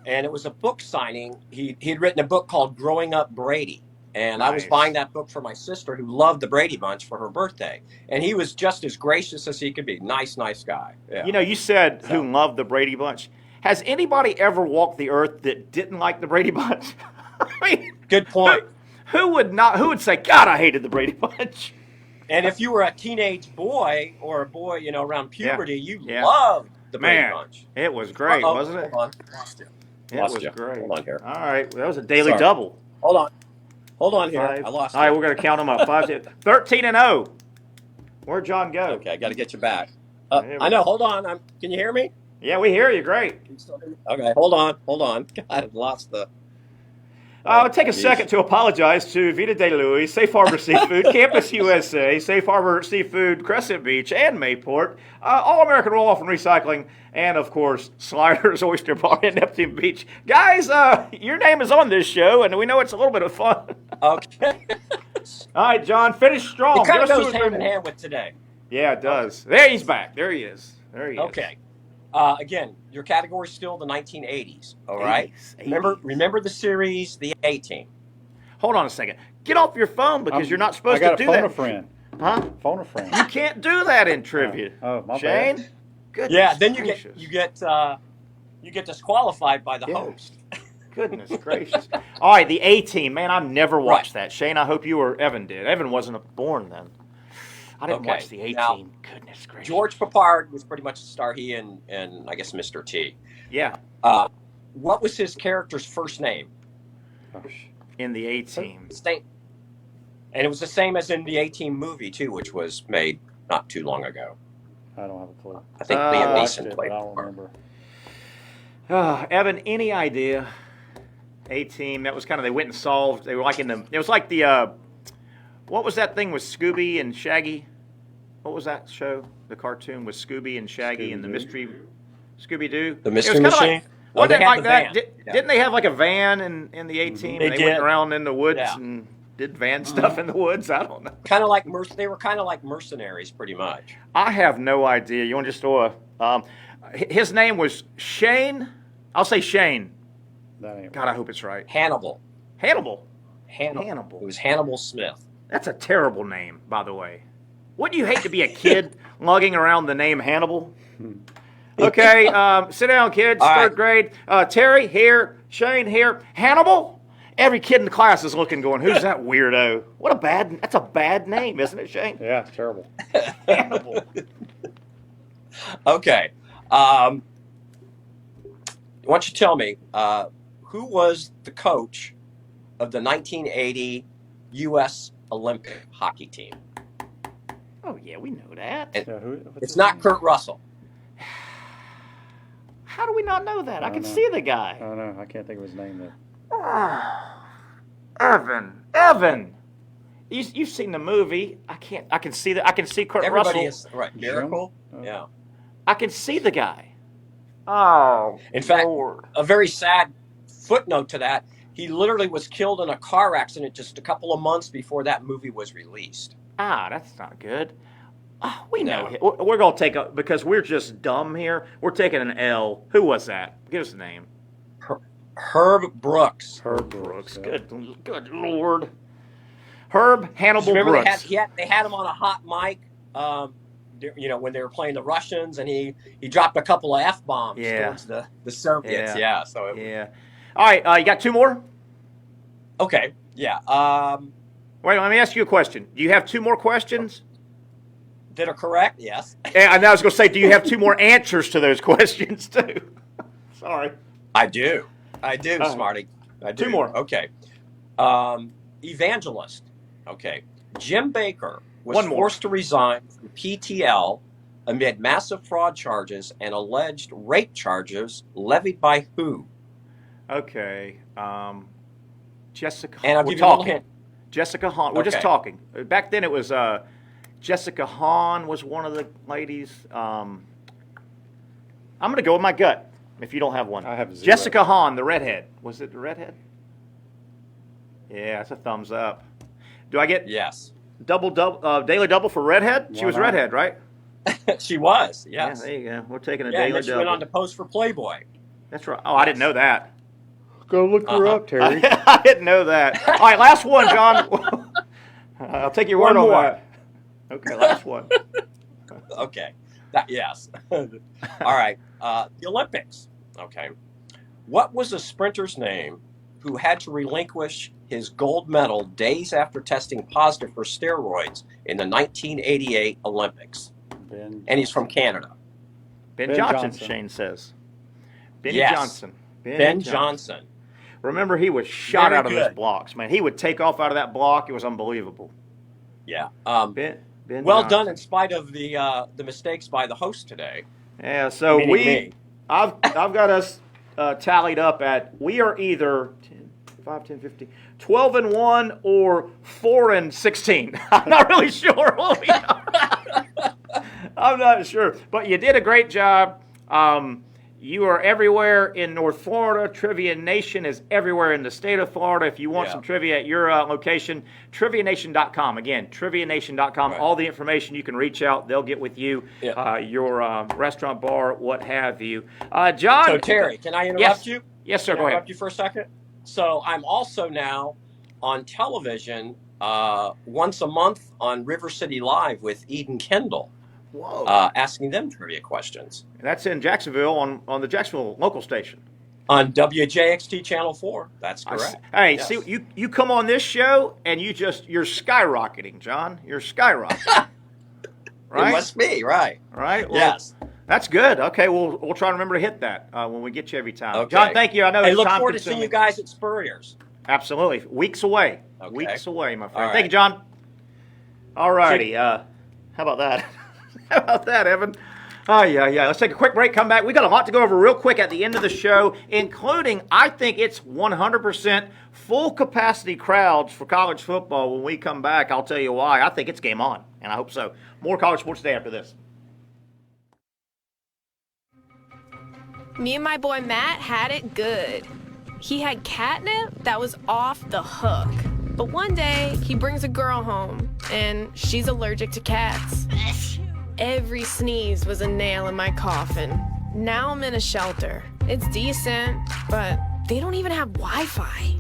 and it was a book signing. He'd written a book called Growing Up Brady, and I was Nice. buying that book for my sister who loved the Brady Bunch for her birthday, and he was just as gracious as he could be. Nice guy. Yeah. You know, you said who loved the Brady Bunch. Has anybody ever walked the earth that didn't like the Brady Bunch? I mean, Good point. who would not? Who would say, "God, I hated the Brady Bunch"? And if you were a teenage boy or a boy, around puberty, you Yeah. loved the Brady Man, Bunch. it was great, Uh-oh, wasn't it? Hold on. Lost you. It Lost was you. great. Hold on here. All right, well, that was a daily Sorry. double. Hold on here. Five. I lost All right, you. we're going to count them up. 13 and 0. Where'd John go? Okay, I got to get you back. There we I know. go. Hold on. Can you hear me? Yeah, we hear you. Great. Can you still hear me? Okay, hold on. God, I've lost the. I'll take a geez. second to apologize to Vita de Louis, Safe Harbor Seafood, Campus USA, Safe Harbor Seafood, Crescent Beach, and Mayport, All American Roll Off and Recycling, and of course, Sliders Oyster Bar in Neptune Beach. Guys, your name is on this show, and we know it's a little bit of fun. Okay. All right, John, finish strong. It kind of Give us goes two or hand three in more. hand with today. Yeah, it does. There he's back. There he is. There he is. Okay. Again, your category's still the 1980s. All right. 80s. Remember the series, the A-Team. Hold on a second. Get off your phone because you're not supposed to do I got that. a friend. Huh? Phone a friend. You can't do that in trivia. Oh, my Shane? bad. Goodness Yeah. Then you gracious. get disqualified by the Yeah. host. Goodness gracious. All right, the A-Team. Man, I've never watched that. Shane, I hope you or Evan did. Evan wasn't born then. I didn't Okay. watch the A Now, Team. Goodness gracious. George Papard was pretty much the star. He and I guess Mr. T. Yeah, What was his character's first name? Gosh. in the A Team. And it was the same as in the A-Team movie too, which was made not too long ago. I don't have a clue. I think I Liam Watched Neeson it, played. but I don't remember. Evan, any idea? A Team. That was kind of, they went and solved. They were like in the. It was like the. What was that thing with Scooby and Shaggy? What was that show? The cartoon with Scooby and Shaggy and the mystery. Scooby Doo. The Mystery Machine. Wasn't it had like the that? van. Didn't they have like a van in the A Team? They And they went did. around in the woods Yeah. and did van stuff in the woods. I don't know. Kind of like they were kind of like mercenaries, pretty much. I have no idea. You want to just throw a. His name was Shane. I'll say Shane. That ain't God, I hope it's right. Hannibal. Hannibal. Hannibal. It was Hannibal Smith. That's a terrible name, by the way. Wouldn't you hate to be a kid lugging around the name Hannibal? Okay, sit down, kids. All right. Third grade. Terry here. Shane here. Hannibal. Every kid in the class is looking, going, "Who's that weirdo?" That's a bad name, isn't it, Shane? Yeah, it's terrible. Hannibal. Okay. Why don't you tell me who was the coach of the 1980 U.S. Olympic hockey team? Oh yeah, we know that. And Yeah, what's it's his not name? Kurt Russell. How do we not know that? I I can know. see the I guy. don't know. I can't think of his name though. Evan. You've seen the movie. I can see that. I can see Kurt Everybody Russell. is right. Miracle. Oh. Yeah. I can see the guy. Oh, In fact, Lord. a very sad footnote to that: he literally was killed in a car accident just a couple of months before that movie was released. That's not good. We know. No. We're going to take because we're just dumb here. We're taking an L. Who was that? Give us a name. Herb Brooks. Herb Brooks. Yeah. Good Lord. Herb Hannibal Remember Brooks. they had him on a hot mic. When they were playing the Russians, and he dropped a couple of F-bombs towards the Soviets. Yeah. So Yeah. All right. You got two more? Okay. Yeah. Wait, let me ask you a question. Do you have two more questions? That are correct. Yes. And I was going to say, do you have two more answers to those questions too? Sorry. I do, right. Smarty. I do. Two more. Okay. Evangelist. Okay. Jim Baker was One more. forced to resign from PTL amid massive fraud charges and alleged rape charges levied by who? Okay. Jessica. And I'll we're give you a little talking. hint. Jessica Hahn. We're just Okay. talking. Back then it was Jessica Hahn was one of the ladies. I'm going to go with my gut if you don't have one. I have zero. Jessica Hahn, the redhead. Was it the redhead? Yeah, that's a thumbs up. Do I get Yes. daily double for redhead? She Why was not? redhead, right? She was. Yeah, Yes. there you go. We're taking a Yeah, and daily then she double. went on to pose for Playboy. That's right. Oh, I didn't know that. Go look her Uh-huh. up, Terry. I didn't know that. All right, last one, John. I'll take your word One on more. that. Okay, last one. Okay. Yes. All right. The Olympics. Okay. What was a sprinter's name who had to relinquish his gold medal days after testing positive for steroids in the 1988 Olympics? Ben And he's from Canada. Ben Ben Johnson, Johnson. Shane says. Ben Yes. Johnson. Ben Johnson. Remember, he was shot Very out of those good. blocks, man. He would take off out of that block. It was unbelievable. Yeah. Ben Well Johnson. done in spite of the mistakes by the host today. Yeah, so Meaning me. I've got us tallied up at, we are either 12-1 or 4-16. I'm not really sure what we are. I'm not sure, but you did a great job. You are everywhere in North Florida. Trivia Nation is everywhere in the state of Florida. If you want some trivia at your location, trivianation.com. Again, trivianation.com. Right. All the information, you can reach out. They'll get with you, your restaurant, bar, what have you. John. So, Terry, can I interrupt you? Yes, sir. Can I Go ahead. interrupt you for a second? So I'm also now on television once a month on River City Live with Eden Kendall, Whoa. asking them trivia questions That's in Jacksonville on the Jacksonville local station. on WJXT Channel 4. That's correct. Hey, Yes. see, you come on this show and you're skyrocketing, John. You're skyrocketing. right? It must be, right. Right? Well, Yes. that's good. Okay, we'll try to remember to hit that when we get you every time. Okay. John, thank you. I know Hey, it's look time forward to seeing you guys at Spurrier's. Absolutely. Weeks away. Okay. Weeks away, my friend. All Thank you, John. All righty. How about that? How about that, Evan? Oh, yeah. Let's take a quick break, come back. We got a lot to go over real quick at the end of the show, including, I think it's 100% full capacity crowds for college football. When we come back, I'll tell you why. I think it's game on, and I hope so. More College Sports Today after this. Me and my boy Matt had it good. He had catnip that was off the hook. But one day, he brings a girl home, and she's allergic to cats. Every sneeze was a nail in my coffin. Now I'm in a shelter. It's decent, but they don't even have Wi-Fi.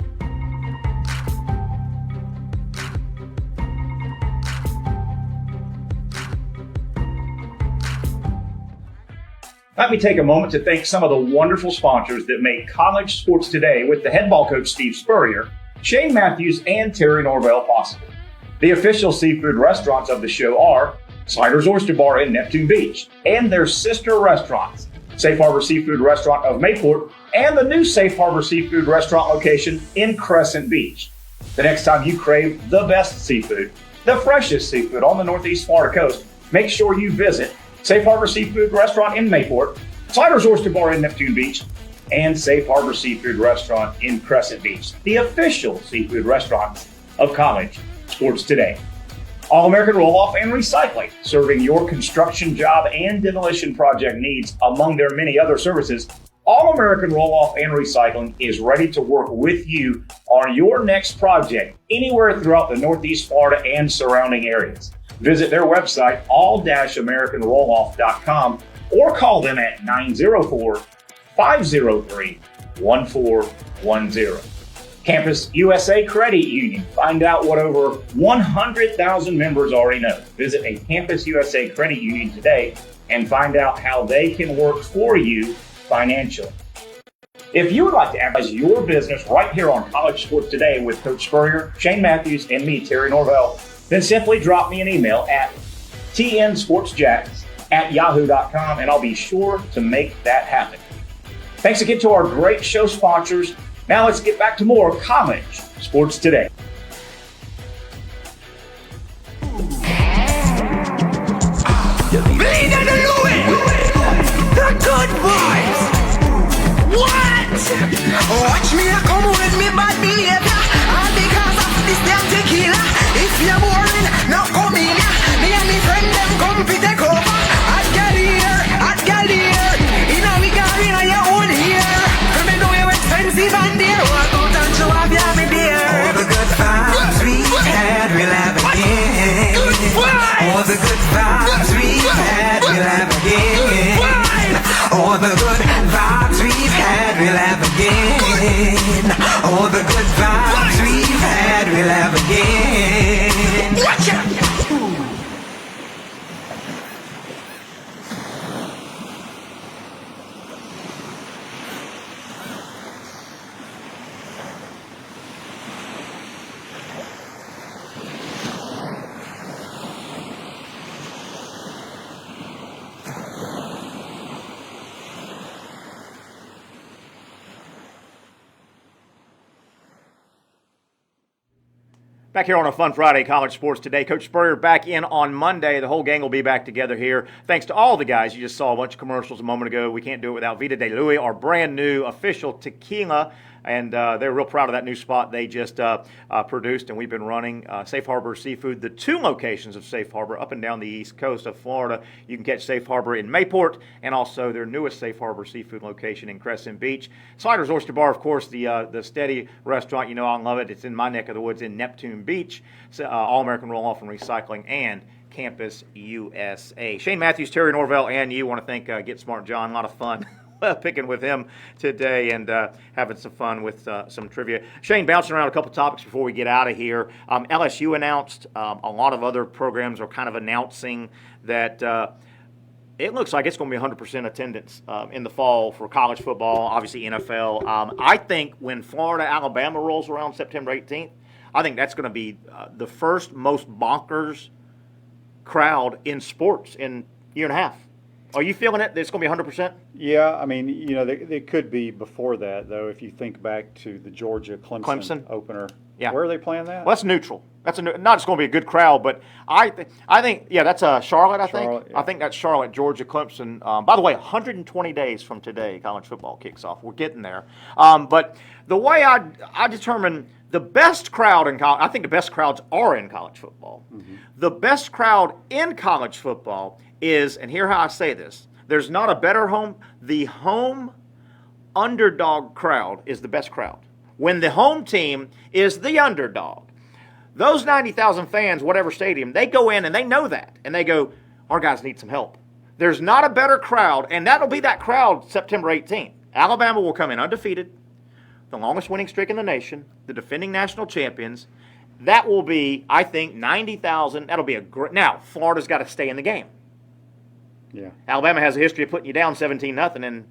Let me take a moment to thank some of the wonderful sponsors that make College Sports Today with the head ball coach Steve Spurrier, Shane Matthews, and Terry Norvelle possible. The official seafood restaurants of the show are Sliders Oyster Bar in Neptune Beach and their sister restaurants, Safe Harbor Seafood Restaurant of Mayport and the new Safe Harbor Seafood Restaurant location in Crescent Beach. The next time you crave the best seafood, the freshest seafood on the Northeast Florida coast, make sure you visit Safe Harbor Seafood Restaurant in Mayport, Sliders Oyster Bar in Neptune Beach, and Safe Harbor Seafood Restaurant in Crescent Beach, the official seafood restaurants of College Sports Today. All-American Roll-Off and Recycling, serving your construction job and demolition project needs among their many other services. All-American Roll-Off and Recycling is ready to work with you on your next project anywhere throughout the Northeast Florida and surrounding areas. Visit their website, all-americanrolloff.com, or call them at 904-503-1410. Campus USA Credit Union. Find out what over 100,000 members already know. Visit a Campus USA Credit Union today and find out how they can work for you financially. If you would like to advertise your business right here on College Sports Today with Coach Spurrier, Shane Matthews, and me, Terry Norvelle, then simply drop me an email at tnsportsjacks@yahoo.com, and I'll be sure to make that happen. Thanks again to our great show sponsors. Now let's get back to more College Sports Today. Bleed and Louis! The good boys! What? Watch me, come with me, bad behavior. All because of this damn tequila. If you're boring, now come in. Me and me friend, them come to take over. Hot gal here. In a we got in your own here. Come and know you're expensive and dear. Walk out and show off, yeah, me dear. All the good vibes we had, we'll have again. All the good vibes we've had, we'll have again. All the good vibes we've had, we'll have again. All the good vibes we've had, we'll have again. Watch out! Back here on a fun Friday, College Sports Today. Coach Spurrier back in on Monday. The whole gang will be back together here. Thanks to all the guys. You just saw a bunch of commercials a moment ago. We can't do it without Vida de Louis, our brand new official tequila. And they're real proud of that new spot they just produced. And we've been running Safe Harbor Seafood, the two locations of Safe Harbor up and down the east coast of Florida. You can catch Safe Harbor in Mayport and also their newest Safe Harbor Seafood location in Crescent Beach. Sliders Oyster Bar, of course, the steady restaurant. You know I love it. It's in my neck of the woods in Neptune Beach. All-American Roll-Off and Recycling and Campus USA. Shane Matthews, Terry Norvelle, and you want to thank Get Smart John. A lot of fun. Picking with him today and having some fun with some trivia. Shane, bouncing around a couple topics before we get out of here. LSU announced, a lot of other programs are kind of announcing that it looks like it's going to be 100% attendance in the fall for college football, obviously NFL. I think when Florida-Alabama rolls around September 18th, I think that's going to be the first most bonkers crowd in sports in a year and a half. Are you feeling it? That it's going to be 100%? Yeah, I mean, they could be before that, though, if you think back to the Georgia-Clemson opener. Yeah. Where are they playing that? Well, that's neutral. That's not just going to be a good crowd, but I think that's Charlotte, I think. Charlotte, yeah. I think that's Charlotte, Georgia, Clemson. By the way, 120 days from today, college football kicks off. We're getting there. But the way I determine the best crowd in college, I think the best crowds are in college football. Mm-hmm. The best crowd in college football is, and hear how I say this, there's not a better home. The home underdog crowd is the best crowd. When the home team is the underdog, those 90,000 fans, whatever stadium, they go in and they know that. And they go, our guys need some help. There's not a better crowd, and that'll be that crowd September 18th. Alabama will come in undefeated, the longest winning streak in the nation, the defending national champions. That will be, I think, 90,000. That'll be a great. Now, Florida's got to stay in the game. Yeah. Alabama has a history of putting you down 17-0, and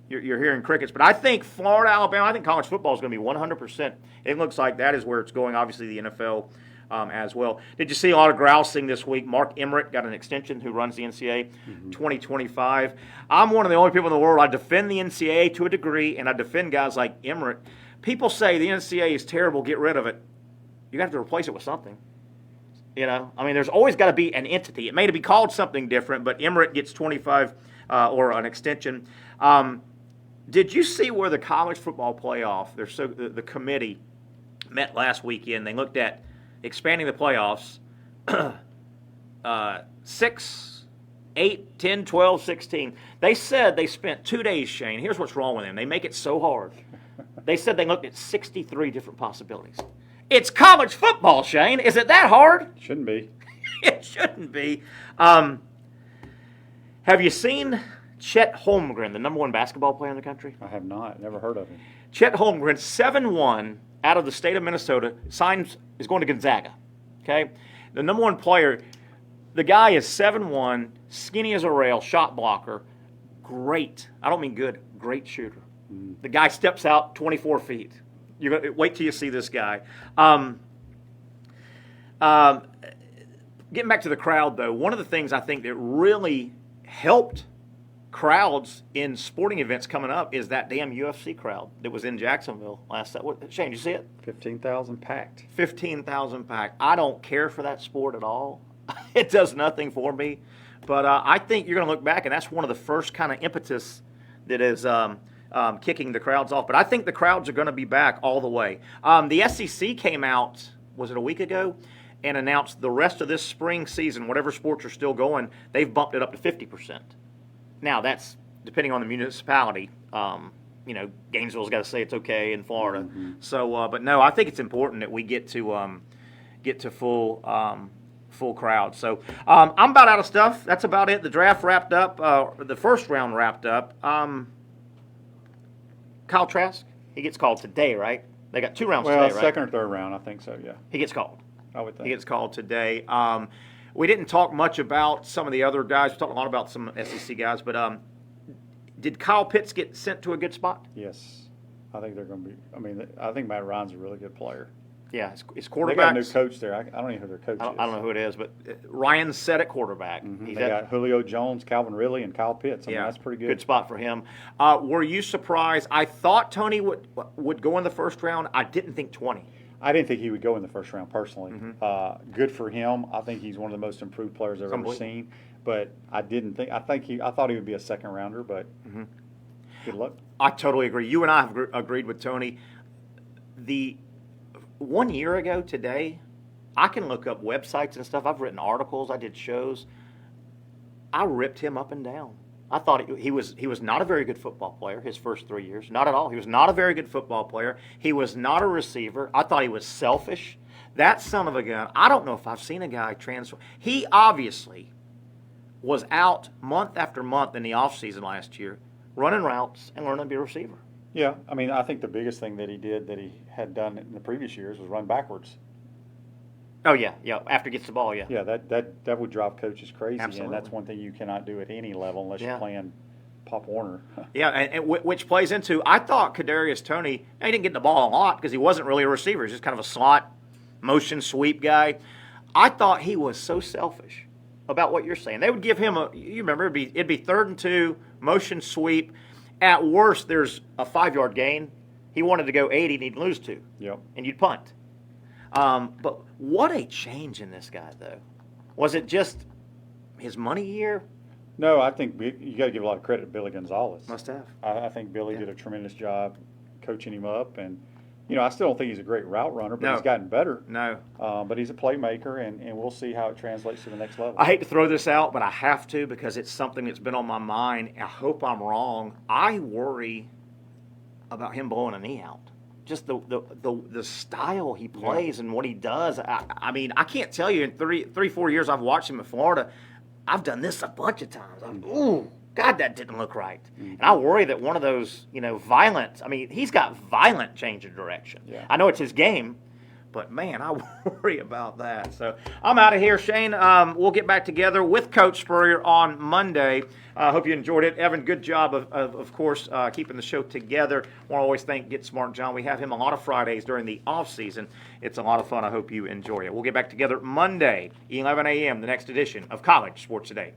you're hearing crickets. But I think Florida, Alabama, I think college football is going to be 100%. It looks like that is where it's going. Obviously, the NFL as well. Did you see a lot of grousing this week? Mark Emmert got an extension, who runs the NCAA 2025. I'm one of the only people in the world. I defend the NCAA to a degree, and I defend guys like Emmert. People say the NCAA is terrible, get rid of it. You have to replace it with something. I mean, there's always got to be an entity. It may be called something different, but Emmert gets 25 or an extension. Did you see where the college football playoff, the committee met last weekend? They looked at expanding the playoffs 6, 8, 10, 12, 16. They said they spent 2 days, Shane. Here's what's wrong with them. They make it so hard. They said they looked at 63 different possibilities. It's college football, Shane. Is it that hard? Shouldn't be. It shouldn't be. Have you seen Chet Holmgren, the number one basketball player in the country? I have not. Never heard of him. Chet Holmgren, 7'1", out of the state of Minnesota, is going to Gonzaga. Okay? The number one player, the guy is 7'1", skinny as a rail, shot blocker, great. I don't mean good, great shooter. The guy steps out 24 feet. You're gonna wait till you see this guy. Getting back to the crowd, though, one of the things I think that really helped crowds in sporting events coming up is that damn UFC crowd that was in Jacksonville last Saturday. Shane, did you see it? 15,000 packed. 15,000 packed. I don't care for that sport at all. It does nothing for me. But I think you're going to look back, and that's one of the first kind of impetus that is kicking the crowds off. But I think the crowds are going to be back all the way. The SEC came out, was it a week ago, and announced the rest of this spring season, whatever sports are still going, they've bumped it up to 50%. Now, that's depending on the municipality. Gainesville's got to say it's okay in Florida. Mm-hmm. So, but no, I think it's important that we get to full crowd. So, I'm about out of stuff. That's about it. The draft wrapped up. The first round wrapped up. Kyle Trask, he gets called today, right? They got 2 rounds today, right? Well, second or third round, I think so, yeah. He gets called. I would think. He gets called today. We didn't talk much about some of the other guys. We talked a lot about some SEC guys, but did Kyle Pitts get sent to a good spot? Yes. I think they're going to be – I think Matt Ryan's a really good player. Yeah, his quarterback. They got a new coach there. I don't even know who their coach is. I don't know who it is, but Ryan's set at quarterback. Mm-hmm. They got Julio Jones, Calvin Ridley, and Kyle Pitts. That's pretty good. Good spot for him. Were you surprised? I thought Tony would go in the first round. I didn't think 20. I didn't think he would go in the first round personally. Mm-hmm. Good for him. I think he's one of the most improved players I've ever seen. But I thought he would be a second rounder. But good luck. I totally agree. You and I have agreed with Tony. 1 year ago today, I can look up websites and stuff. I've written articles. I did shows. I ripped him up and down. I thought he was not a very good football player his first 3 years. Not at all. He was not a very good football player. He was not a receiver. I thought he was selfish. That son of a gun, I don't know if I've seen a guy transform. He obviously was out month after month in the offseason last year running routes and learning to be a receiver. Yeah, I think the biggest thing that he did that he had done in the previous years was run backwards. Oh, yeah, after he gets the ball, yeah. Yeah, that would drive coaches crazy, Absolutely. And that's one thing you cannot do at any level unless you're playing Pop Warner. Yeah, and which plays into, I thought Kadarius Toney, he didn't get the ball a lot because he wasn't really a receiver. He's just kind of a slot, motion sweep guy. I thought he was so selfish. about what you're saying. They would give him you remember, it'd be 3rd and 2, motion sweep. At worst, there's a 5-yard gain. He wanted to go 80 and he'd lose 2. Yep. And you'd punt. But what a change in this guy, though. Was it just his money year? No, I think you got to give a lot of credit to Billy Gonzalez. Must have. I think Billy did a tremendous job coaching him up, and I still don't think he's a great route runner, but he's gotten better. No. But he's a playmaker, and we'll see how it translates to the next level. I hate to throw this out, but I have to because it's something that's been on my mind. I hope I'm wrong. I worry about him blowing a knee out. Just the style he plays and what he does. I mean, I can't tell you in 3-4 years I've watched him at Florida, I've done this a bunch of times. Ooh, God, that didn't look right. And I worry that one of those, violent, he's got violent change of direction. Yeah. I know it's his game, but, man, I worry about that. So I'm out of here, Shane. We'll get back together with Coach Spurrier on Monday. I hope you enjoyed it. Evan, good job, of course, keeping the show together. I want to always thank Get Smart John. We have him a lot of Fridays during the off-season. It's a lot of fun. I hope you enjoy it. We'll get back together Monday, 11 a.m., the next edition of College Sports Today.